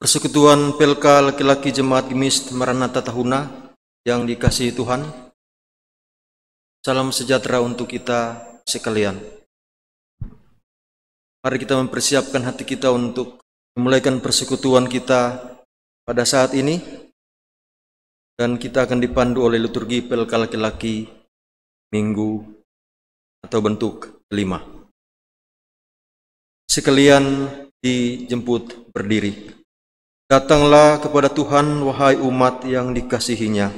Persekutuan Pelka Laki-laki Jemaat Gemis Maranatha Tahuna yang dikasihi Tuhan, salam sejahtera untuk kita sekalian. Mari kita mempersiapkan hati kita untuk memulaikan persekutuan kita pada saat ini, dan kita akan dipandu oleh liturgi Pelka Laki-laki Minggu atau bentuk kelima. Sekalian dijemput berdiri. Datanglah kepada Tuhan, wahai umat yang dikasihinya.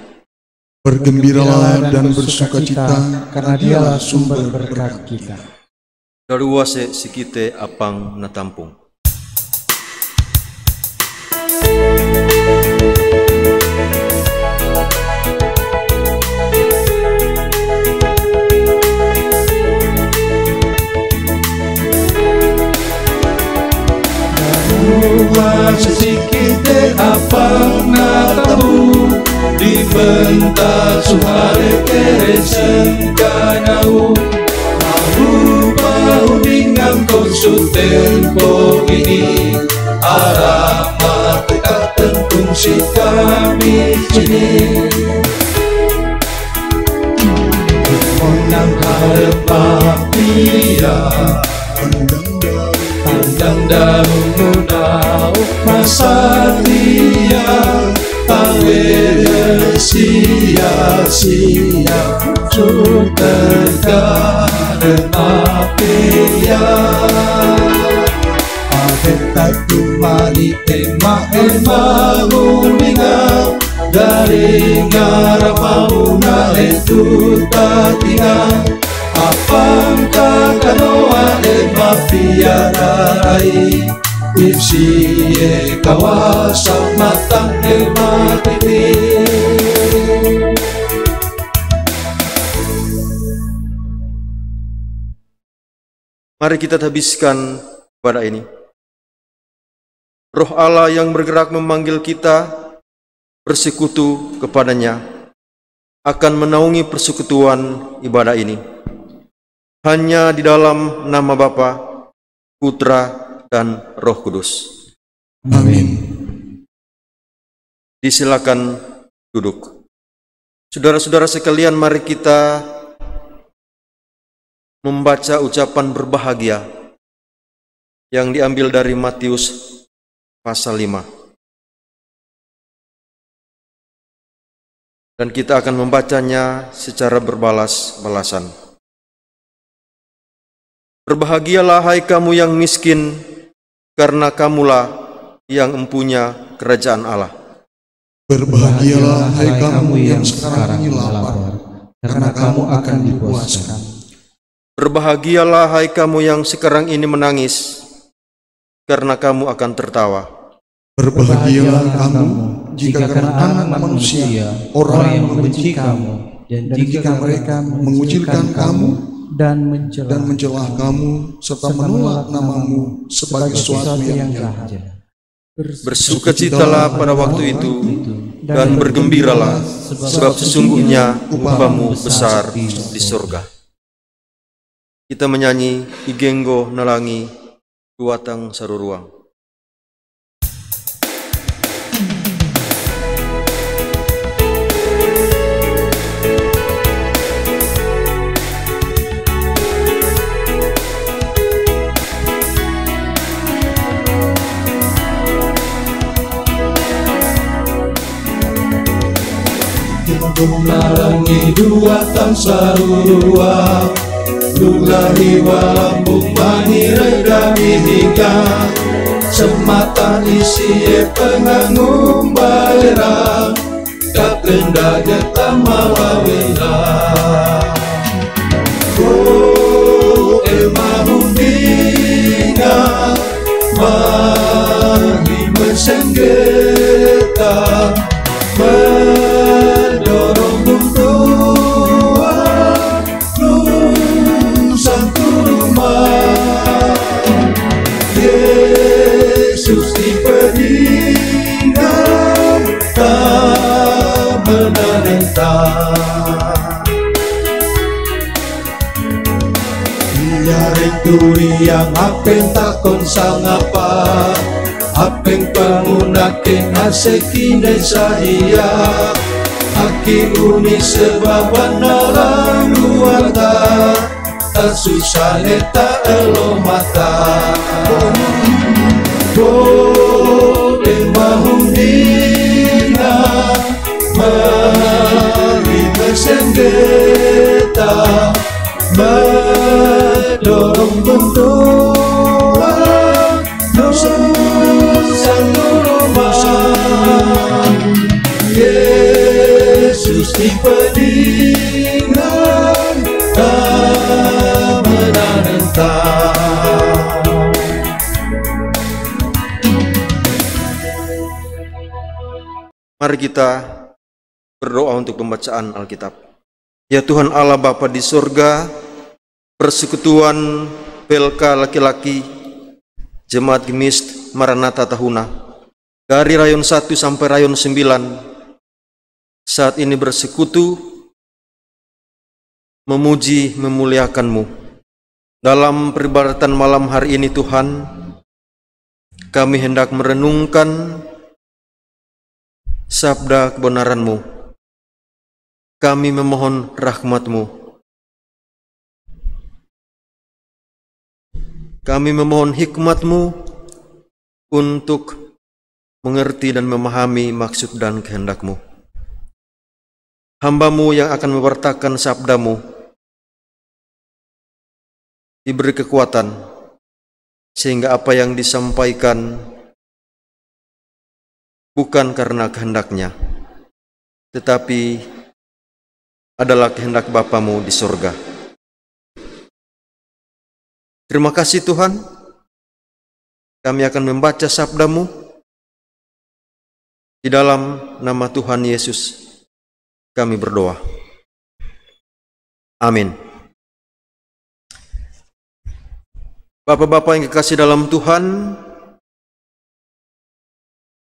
Bergembiralah dan bersukacita, karena Dialah sumber berkat kita. Daruase sikite apang natampung. Sesikite apang natamu dibentak suhare keresen kanau mau dengan konsul tempo ini arah mata tentung si kami sini menang harap dia pandang daun munau masa dia awet sia-sia sudah remapia aveta tumani ema uninga dari ngarapauna itu tatinga apang kakanoa ema piarai Ipsiye kawasan matang ema pipi. Mari kita habiskan pada ini. Roh Allah yang bergerak memanggil kita bersekutu kepadanya akan menaungi persekutuan ibadah ini. Hanya di dalam nama Bapa, Putra, dan Roh Kudus. Amin. Disilakan duduk. Saudara-saudara sekalian, mari kita membaca ucapan berbahagia yang diambil dari Matius pasal 5. Dan kita akan membacanya secara berbalas-balasan. Berbahagialah hai kamu yang miskin, karena kamulah yang empunya kerajaan Allah. Berbahagialah hai kamu yang sekarang ini lapar, karena kamu akan dipuaskan. Berbahagialah hai kamu yang sekarang ini menangis, karena kamu akan tertawa. Berbahagialah kamu jika karena anak manusia orang membenci kamu, dan jika mereka mengucilkan kamu dan mencelah kamu serta menolak namamu sebagai sesuatu yang jahat. Bersukacitalah pada waktu itu dan bergembiralah, sebab sesungguhnya upahmu besar di surga. Kita menyanyi Igenggo Nalangi Duatang Saruruang. Nalangi duatang sarua lulahi walambung manirai dami hingga semata isi pengangung balera kakenda jeta malawira emahundinga mahi mensenggeta mendorong tua satu rumah Yesus dipedingkan tak menentang Dia Turi yang apen takon sangapa apeng pangunake asekine saya aki uni sebaban nalang luata tasusane ta elo mata boleh mahundina mari bersengketa mendorong benturan satu rumah Yesus di pedingan menantang. Mari kita berdoa untuk pembacaan Alkitab. Ya Tuhan Allah Bapa di sorga, persekutuan PLK laki-laki Jemaat Gemist Maranatha Tahuna dari rayon 1 sampai rayon 9 saat ini bersekutu memuji memuliakan-Mu. Dalam peribadatan malam hari ini Tuhan, kami hendak merenungkan sabda kebenaran-Mu. Kami memohon rahmat-Mu. Kami memohon hikmat-Mu untuk mengerti dan memahami maksud dan kehendak-Mu. Hamba-Mu yang akan mewartakan sabda-Mu diberi kekuatan sehingga apa yang disampaikan bukan karena kehendaknya, tetapi adalah kehendak Bapa-Mu di surga. Terima kasih Tuhan, kami akan membaca sabda-Mu di dalam nama Tuhan Yesus. Kami berdoa. Amin. Bapak-bapak yang kekasih dalam Tuhan,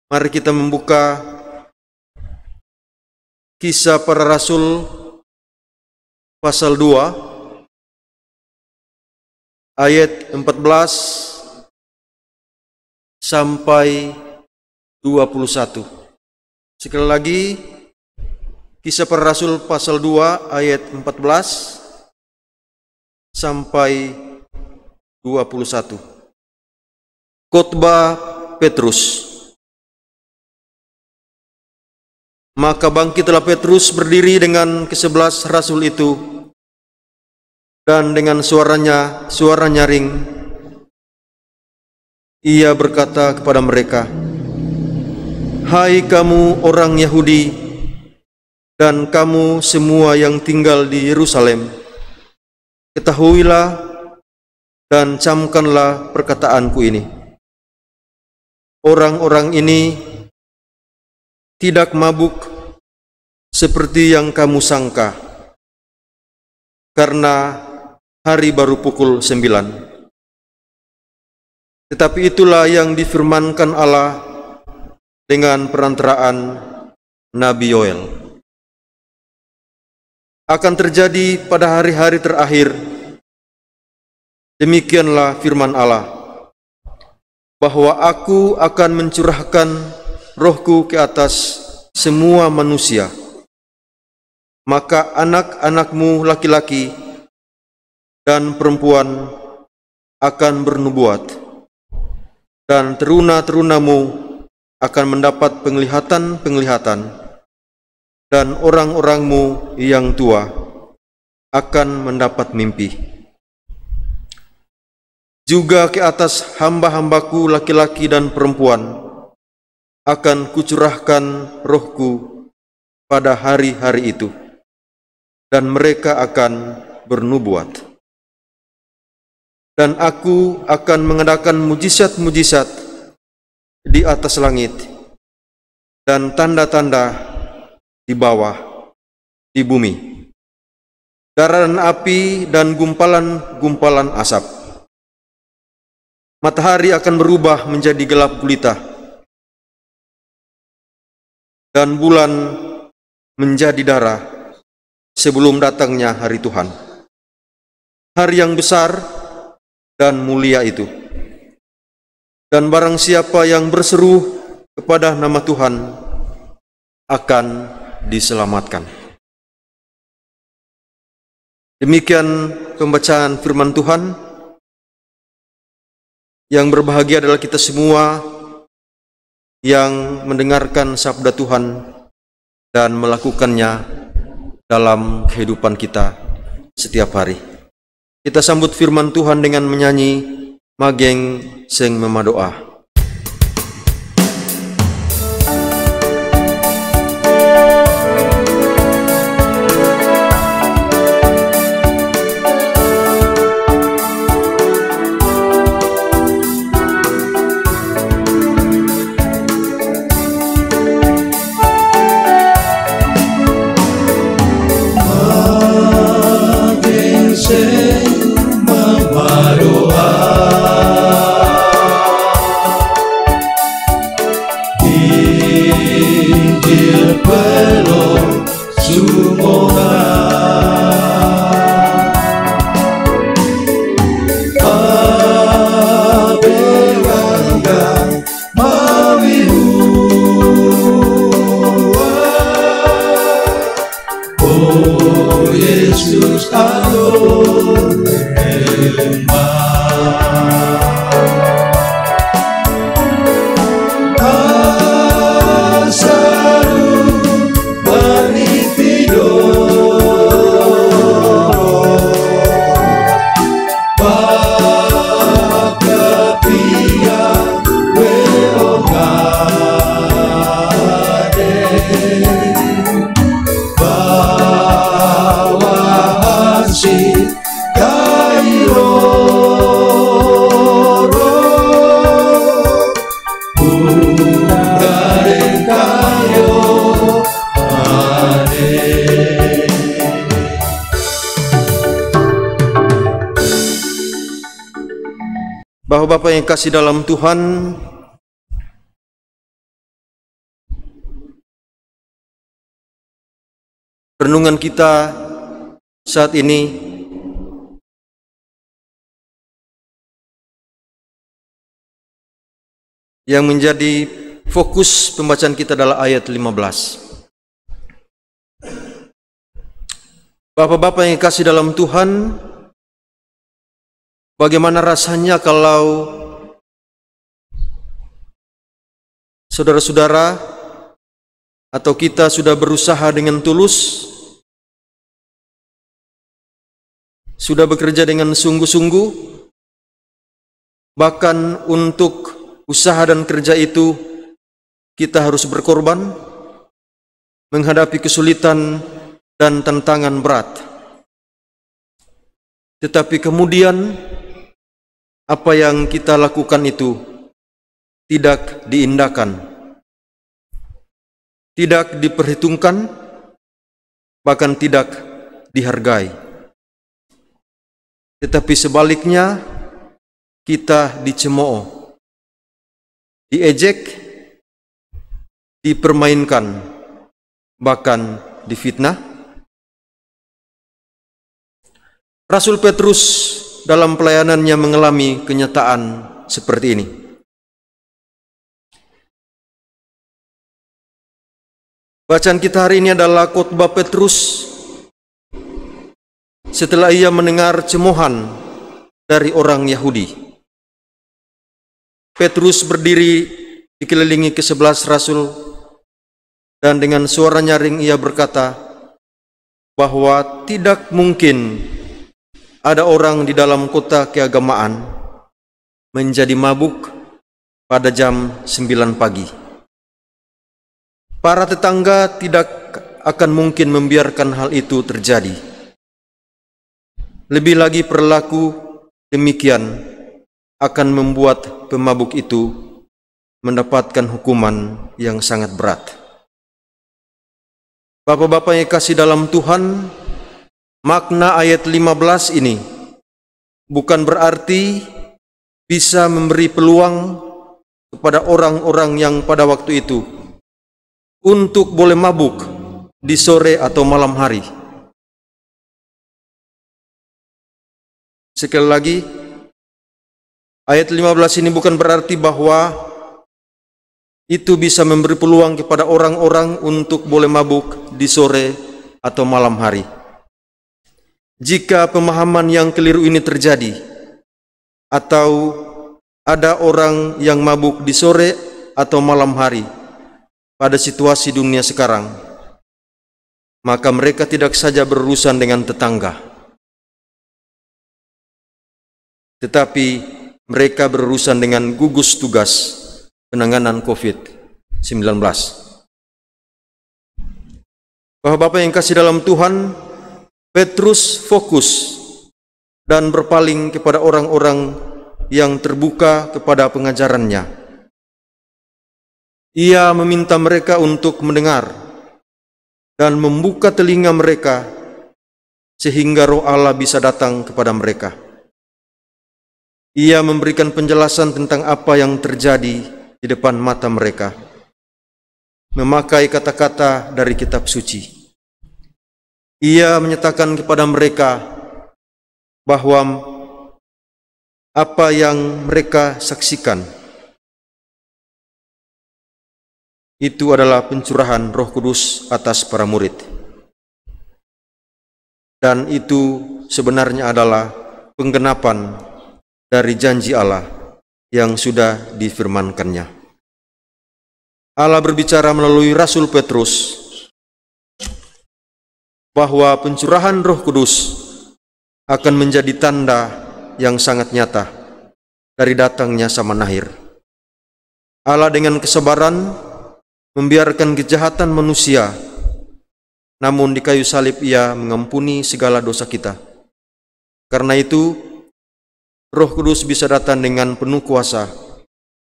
mari kita membuka Kisah Para Rasul pasal 2 ayat 14 sampai 21. Sekali lagi, Kisah Para Rasul pasal 2 ayat 14 sampai 21. Khotbah Petrus. Maka bangkitlah Petrus berdiri dengan ke-11 rasul itu, dan dengan suara nyaring, ia berkata kepada mereka, "Hai kamu orang Yahudi, dan kamu semua yang tinggal di Yerusalem, ketahuilah dan camkanlah perkataanku ini. Orang-orang ini tidak mabuk seperti yang kamu sangka, karena hari baru pukul 9. Tetapi itulah yang difirmankan Allah dengan perantaraan Nabi Yoel. Akan terjadi pada hari-hari terakhir, demikianlah firman Allah, bahwa aku akan mencurahkan rohku ke atas semua manusia. Maka anak-anakmu laki-laki dan perempuan akan bernubuat, dan teruna-terunamu akan mendapat penglihatan-penglihatan, dan orang-orangmu yang tua akan mendapat mimpi. Juga ke atas hamba-hambaku laki-laki dan perempuan akan kucurahkan rohku pada hari-hari itu, dan mereka akan bernubuat. Dan aku akan mengadakan mujizat-mujizat di atas langit dan tanda-tanda di bawah, di bumi, dararan api dan gumpalan-gumpalan asap. Matahari akan berubah menjadi gelap gulita, dan bulan menjadi darah sebelum datangnya hari Tuhan, hari yang besar dan mulia itu. Dan barang siapa yang berseru kepada nama Tuhan akan diselamatkan. Demikian pembacaan firman Tuhan. Yang berbahagia adalah kita semua yang mendengarkan sabda Tuhan dan melakukannya dalam kehidupan kita setiap hari. Kita sambut firman Tuhan dengan menyanyi Mageng Sing Memadoa. Bapak-bapak yang kasih dalam Tuhan, renungan kita saat ini yang menjadi fokus pembacaan kita adalah ayat 15. Bapak-bapak yang kasih dalam Tuhan, bagaimana rasanya kalau saudara-saudara atau kita sudah berusaha dengan tulus, sudah bekerja dengan sungguh-sungguh, bahkan untuk usaha dan kerja itu kita harus berkorban, menghadapi kesulitan dan tantangan berat. Tetapi kemudian apa yang kita lakukan itu tidak diindahkan, tidak diperhitungkan, bahkan tidak dihargai. Tetapi sebaliknya kita dicemooh, diejek, dipermainkan, bahkan difitnah. Rasul Petrus dalam pelayanannya mengalami kenyataan seperti ini. Bacaan kita hari ini adalah khotbah Petrus setelah ia mendengar cemoohan dari orang Yahudi. Petrus berdiri dikelilingi ke-11 rasul dan dengan suara nyaring ia berkata bahwa tidak mungkin ada orang di dalam kota keagamaan menjadi mabuk pada jam 9 pagi. Para tetangga tidak akan mungkin membiarkan hal itu terjadi. Lebih lagi perilaku demikian akan membuat pemabuk itu mendapatkan hukuman yang sangat berat. Bapak-bapak yang kasih dalam Tuhan, makna ayat 15 ini bukan berarti bisa memberi peluang kepada orang-orang yang pada waktu itu untuk boleh mabuk di sore atau malam hari. Sekali lagi, Ayat 15 ini bukan berarti bahwa itu bisa memberi peluang kepada orang-orang untuk boleh mabuk di sore atau malam hari. Jika pemahaman yang keliru ini terjadi, atau ada orang yang mabuk di sore atau malam hari pada situasi dunia sekarang, maka mereka tidak saja berurusan dengan tetangga, tetapi mereka berurusan dengan gugus tugas penanganan COVID-19. Bapak-bapak yang kasih dalam Tuhan, Petrus fokus dan berpaling kepada orang-orang yang terbuka kepada pengajarannya. Ia meminta mereka untuk mendengar dan membuka telinga mereka sehingga Roh Allah bisa datang kepada mereka. Ia memberikan penjelasan tentang apa yang terjadi di depan mata mereka, memakai kata-kata dari kitab suci. Ia menyatakan kepada mereka bahwa apa yang mereka saksikan itu adalah pencurahan Roh Kudus atas para murid. Dan itu sebenarnya adalah penggenapan dari janji Allah yang sudah difirmankannya. Allah berbicara melalui Rasul Petrus bahwa pencurahan Roh Kudus akan menjadi tanda yang sangat nyata dari datangnya zaman akhir. Allah dengan kesabaran membiarkan kejahatan manusia, namun di kayu salib Ia mengampuni segala dosa kita. Karena itu, Roh Kudus bisa datang dengan penuh kuasa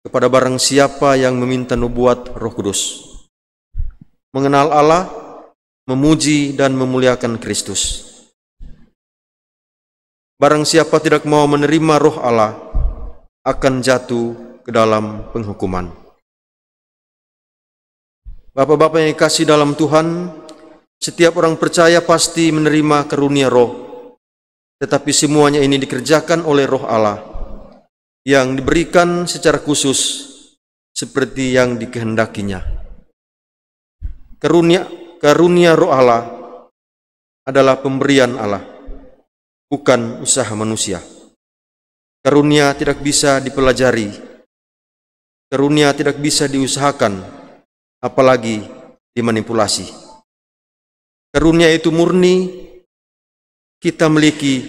kepada barang siapa yang meminta nubuat Roh Kudus, mengenal Allah, memuji dan memuliakan Kristus. Barang siapa tidak mau menerima Roh Allah akan jatuh ke dalam penghukuman. Bapak-bapak yang dikasihi dalam Tuhan, setiap orang percaya pasti menerima karunia Roh, tetapi semuanya ini dikerjakan oleh Roh Allah yang diberikan secara khusus seperti yang dikehendakinya. Karunia Roh Allah adalah pemberian Allah, bukan usaha manusia. Karunia tidak bisa dipelajari, karunia tidak bisa diusahakan, apalagi dimanipulasi. Karunia itu murni kita miliki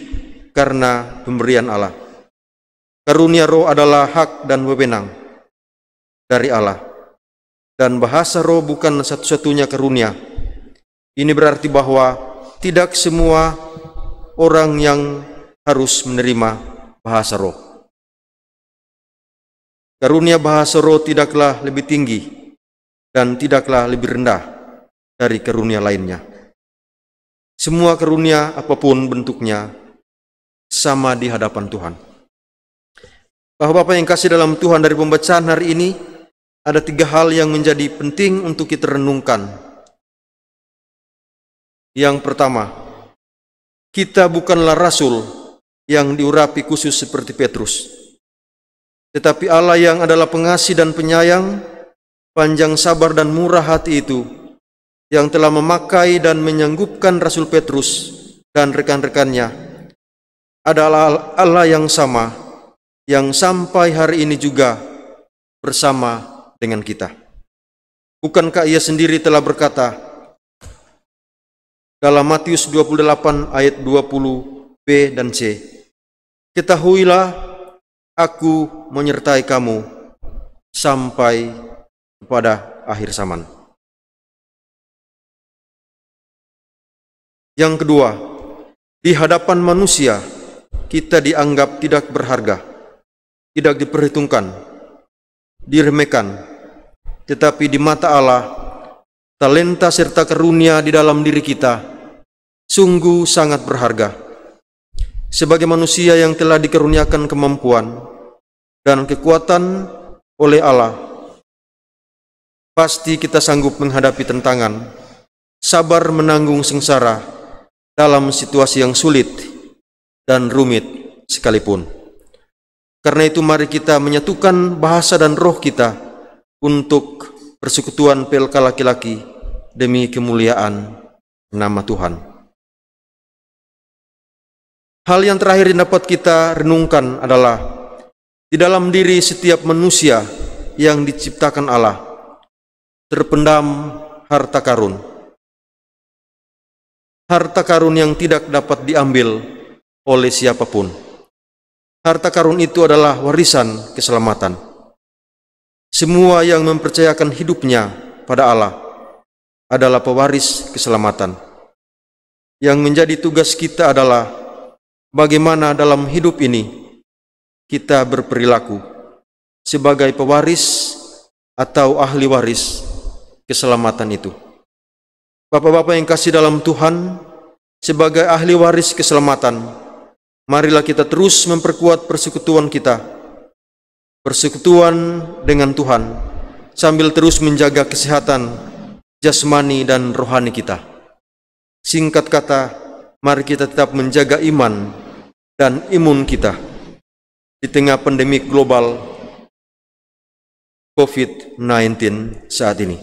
karena pemberian Allah. Karunia Roh adalah hak dan wewenang dari Allah, dan bahasa Roh bukan satu-satunya karunia. Ini berarti bahwa tidak semua orang yang harus menerima bahasa Roh. Karunia bahasa Roh tidaklah lebih tinggi dan tidaklah lebih rendah dari karunia lainnya. Semua karunia apapun bentuknya sama di hadapan Tuhan. Bapak-bapak yang kasih dalam Tuhan, dari pembacaan hari ini ada 3 hal yang menjadi penting untuk kita renungkan. Yang pertama, kita bukanlah rasul yang diurapi khusus seperti Petrus, tetapi Allah yang adalah pengasih dan penyayang, panjang sabar dan murah hati itu, yang telah memakai dan menyanggupkan Rasul Petrus dan rekan-rekannya, adalah Allah yang sama, yang sampai hari ini juga bersama dengan kita. Bukankah Ia sendiri telah berkata dalam Matius 28 ayat 20b dan c, "Ketahuilah, aku menyertai kamu sampai kepada akhir zaman." Yang kedua, di hadapan manusia kita dianggap tidak berharga, tidak diperhitungkan, diremehkan, tetapi di mata Allah, talenta serta karunia di dalam diri kita sungguh sangat berharga. Sebagai manusia yang telah dikaruniakan kemampuan dan kekuatan oleh Allah, pasti kita sanggup menghadapi tantangan, sabar menanggung sengsara dalam situasi yang sulit dan rumit sekalipun. Karena itu mari kita menyatukan bahasa dan roh kita untuk persekutuan PLK laki-laki demi kemuliaan nama Tuhan. Hal yang terakhir yang dapat kita renungkan adalah di dalam diri setiap manusia yang diciptakan Allah terpendam harta karun. Harta karun yang tidak dapat diambil oleh siapapun. Harta karun itu adalah warisan keselamatan. Semua yang mempercayakan hidupnya pada Allah adalah pewaris keselamatan. Yang menjadi tugas kita adalah bagaimana dalam hidup ini kita berperilaku sebagai pewaris atau ahli waris keselamatan itu. Bapak-bapak yang kasih dalam Tuhan, sebagai ahli waris keselamatan, marilah kita terus memperkuat persekutuan kita, persekutuan dengan Tuhan, sambil terus menjaga kesehatan jasmani dan rohani kita. Singkat kata, mari kita tetap menjaga iman dan imun kita di tengah pandemi global COVID-19 saat ini.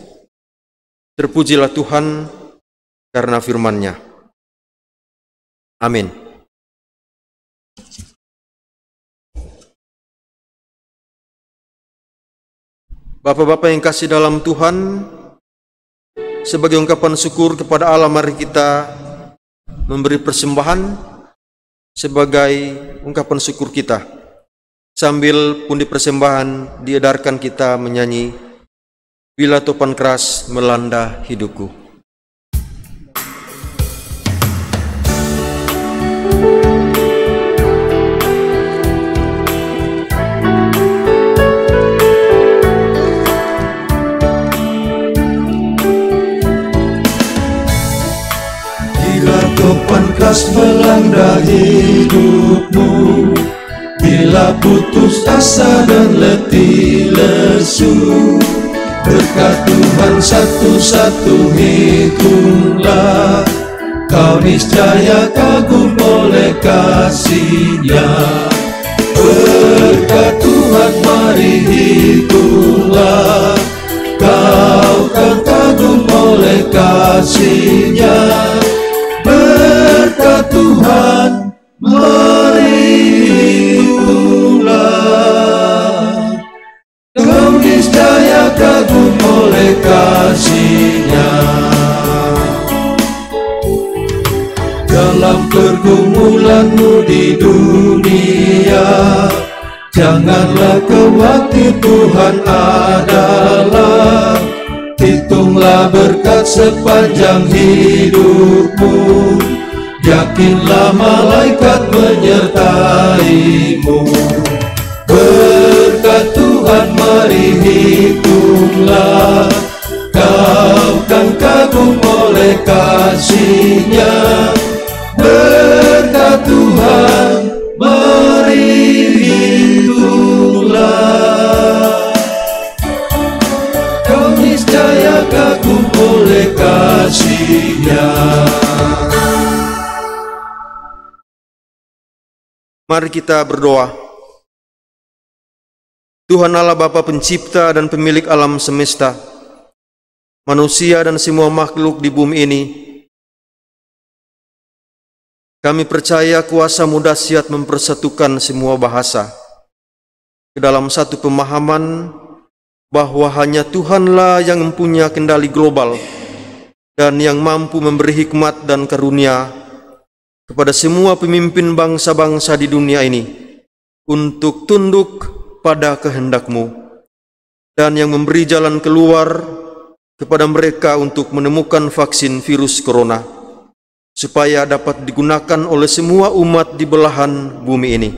Terpujilah Tuhan karena firman-Nya. Amin. Bapak-bapak yang kasih dalam Tuhan, sebagai ungkapan syukur kepada Allah, mari kita memberi persembahan sebagai ungkapan syukur kita. Sambil pundi persembahan diedarkan kita menyanyi Bila Topan Keras Melanda Hidupku. Topan keras melanda hidupmu, bila putus asa dan letih lesu, berkat Tuhan satu-satu hitunglah, kau niscaya kagum oleh kasih-Nya. Berkat Tuhan mari hitunglah, kau kan kagum oleh kasih-Nya. Berkat Tuhan mari hitunglah, kau niscaya kagum oleh kasih-Nya. Dalam pergumulanmu di dunia, janganlah khawatir, Tuhan adalah. Hitunglah berkat sepanjang hidupmu, yakinlah malaikat menyertaimu. Berkat Tuhan mari hitunglah, kau kan kagum oleh kasih-Nya. Berkat Tuhan mari hitunglah, niscaya kagum oleh kasih-Nya. Mari kita berdoa. Tuhan Allah Bapa pencipta dan pemilik alam semesta, manusia dan semua makhluk di bumi ini, kami percaya kuasa-Mu dahsyat mempersatukan semua bahasa ke dalam satu pemahaman bahwa hanya Tuhanlah yang mempunyai kendali global dan yang mampu memberi hikmat dan karunia kepada semua pemimpin bangsa-bangsa di dunia ini untuk tunduk pada kehendak-Mu, dan yang memberi jalan keluar kepada mereka untuk menemukan vaksin virus corona supaya dapat digunakan oleh semua umat di belahan bumi ini.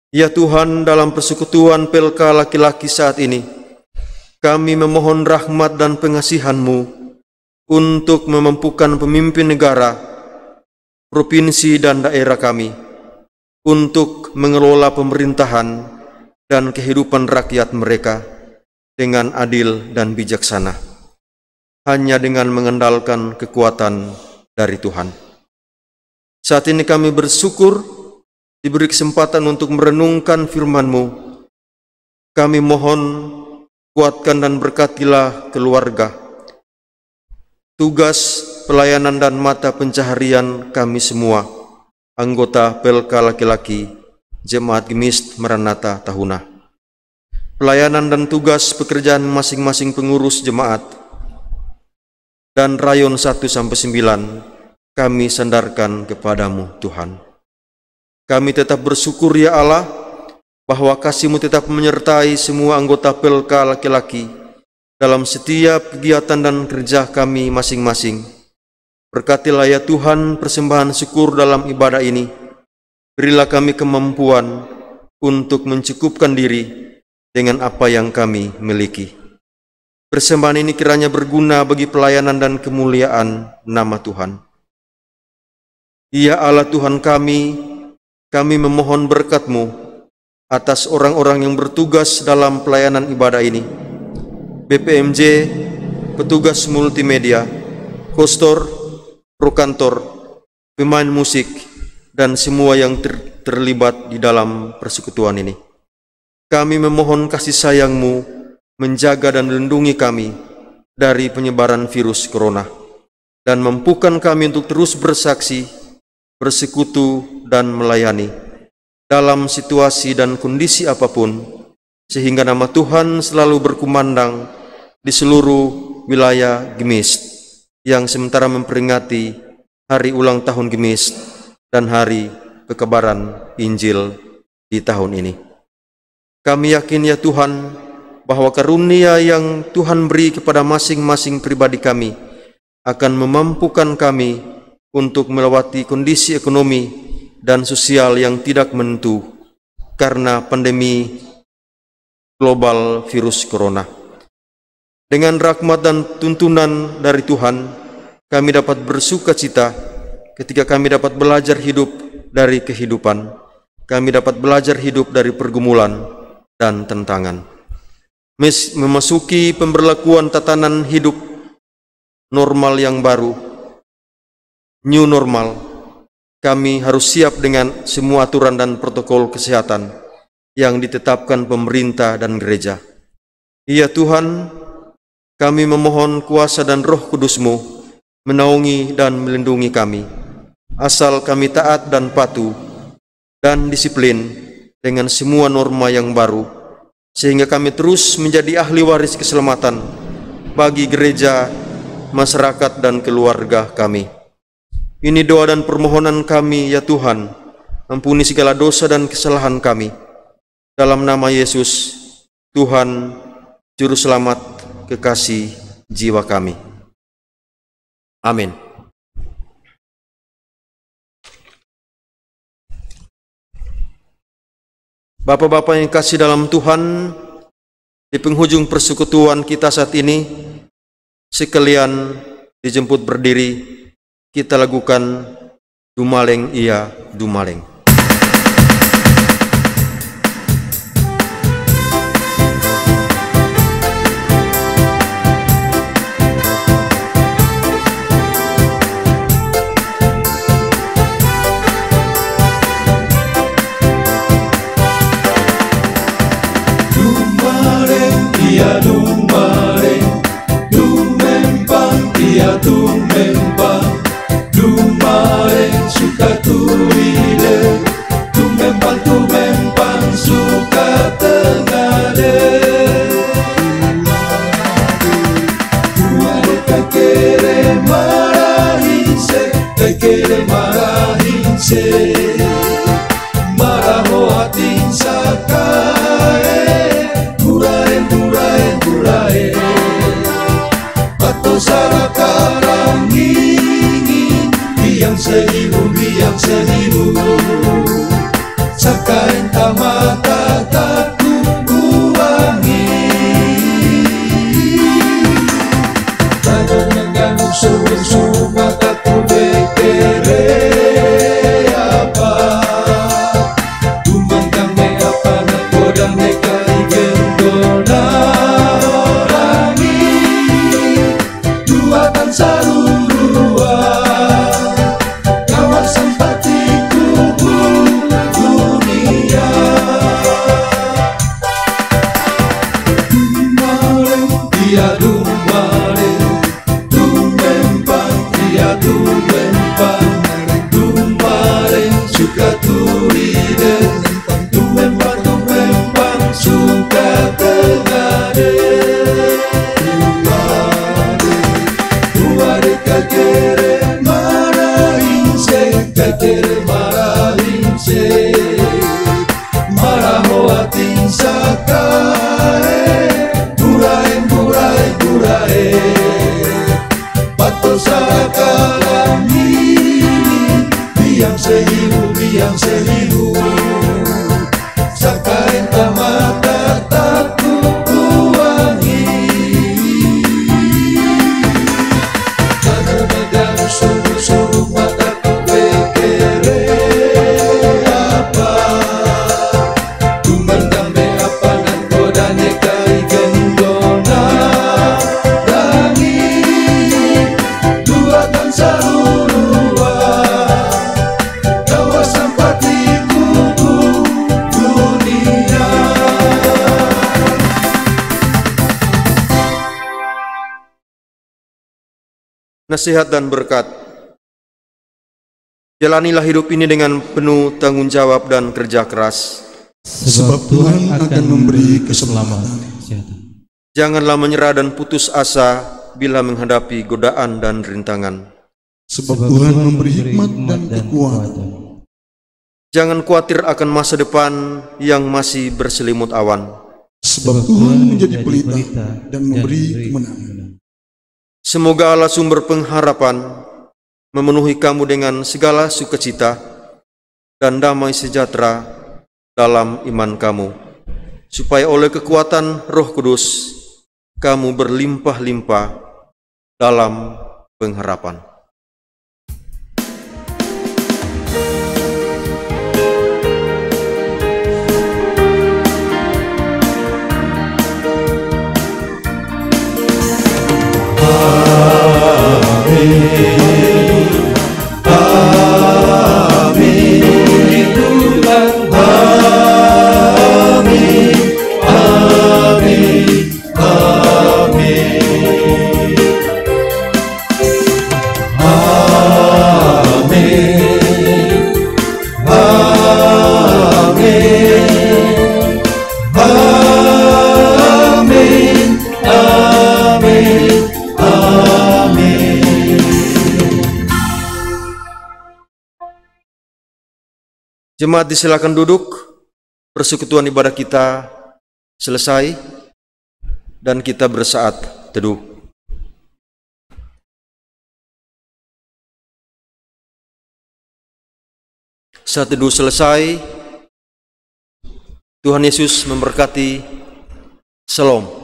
Ya Tuhan, dalam persekutuan PLK laki-laki saat ini, kami memohon rahmat dan pengasihan-Mu untuk memampukan pemimpin negara, provinsi dan daerah kami untuk mengelola pemerintahan dan kehidupan rakyat mereka dengan adil dan bijaksana, hanya dengan mengandalkan kekuatan dari Tuhan. Saat ini kami bersyukur diberi kesempatan untuk merenungkan firman-Mu. Kami mohon kuatkan dan berkatilah keluarga, tugas, pelayanan dan mata pencaharian kami semua, anggota PLK laki-laki, Jemaat Gemis Maranatha Tahuna. Pelayanan dan tugas pekerjaan masing-masing pengurus jemaat dan rayon 1-9 kami sandarkan kepadamu Tuhan. Kami tetap bersyukur ya Allah, bahwa kasih-Mu tetap menyertai semua anggota PLK laki-laki dalam setiap kegiatan dan kerja kami masing-masing. Berkatilah ya Tuhan persembahan syukur dalam ibadah ini. Berilah kami kemampuan untuk mencukupkan diri dengan apa yang kami miliki. Persembahan ini kiranya berguna bagi pelayanan dan kemuliaan nama Tuhan. Ya Allah Tuhan kami memohon berkat-Mu atas orang-orang yang bertugas dalam pelayanan ibadah ini. BPMJ, petugas multimedia, kostor, prokantor, pemain musik, dan semua yang terlibat di dalam persekutuan ini. Kami memohon kasih sayang-Mu menjaga dan melindungi kami dari penyebaran virus corona, dan mampukan kami untuk terus bersaksi, bersekutu, dan melayani dalam situasi dan kondisi apapun, sehingga nama Tuhan selalu berkumandang di seluruh wilayah Gemis yang sementara memperingati hari ulang tahun Gemis dan hari kekebaran Injil di tahun ini. Kami yakin ya Tuhan, bahwa karunia yang Tuhan beri kepada masing-masing pribadi kami akan memampukan kami untuk melewati kondisi ekonomi dan sosial yang tidak menentu karena pandemi global virus corona. Dengan rahmat dan tuntunan dari Tuhan, kami dapat bersukacita ketika kami dapat belajar hidup dari kehidupan. Kami dapat belajar hidup dari pergumulan dan tantangan. Memasuki pemberlakuan tatanan hidup normal yang baru, new normal, kami harus siap dengan semua aturan dan protokol kesehatan yang ditetapkan pemerintah dan gereja. Ya Tuhan, kami memohon kuasa dan Roh Kudus-Mu menaungi dan melindungi kami, asal kami taat dan patuh dan disiplin dengan semua norma yang baru, sehingga kami terus menjadi ahli waris keselamatan bagi gereja, masyarakat, dan keluarga kami. Ini doa dan permohonan kami ya Tuhan, ampuni segala dosa dan kesalahan kami. Dalam nama Yesus, Tuhan, Juru Selamat, kekasih jiwa kami. Amin. Bapak-bapak yang kasih dalam Tuhan, di penghujung persekutuan kita saat ini, sekalian dijemput berdiri, kita lakukan Dumaleng Ia Dumaleng. Dumaleng Ia Dumaleng, dumempang Ia dumempang, Dumaleng suka tuile, tumempang suka tengade. Duale kakere marahinse, kakere marahinse, maraho atin sakae, hurae hurae hurae, pato sarakarang biang sehibu, sakain tamata taku buangi, tangan yang ganung dia dumare, tumempang dia tumempang, dumare suka turide, tumempang suka tengade, dumare kakere marahinse, kakere marahinse, marahoa tinsakae, burae burae burae, pato sakalangi, biang sehiru, sakain tamata taku kuangi, kadang-kadang suruh mataku bekere apa, tumban dambe apa nan godane kai gendona dangi, dua tan sarurua, kawasan patiku dunia. Nasihat dan berkat. Jalanilah hidup ini dengan penuh tanggung jawab dan kerja keras. Sebab Tuhan akan memberi keselamatan. Janganlah menyerah dan putus asa bila menghadapi godaan dan rintangan. Sebab Tuhan memberi hikmat dan kekuatan. Jangan khawatir akan masa depan yang masih berselimut awan. Sebab Tuhan menjadi pelita dan memberi kemenangan. Semoga Allah sumber pengharapan memenuhi kamu dengan segala sukacita dan damai sejahtera dalam iman kamu, supaya oleh kekuatan Roh Kudus kamu berlimpah-limpah dalam pengharapan. Jemaat disilakan duduk, persekutuan ibadah kita selesai dan kita bersaat teduh. Saat teduh selesai, Tuhan Yesus memberkati. Shalom.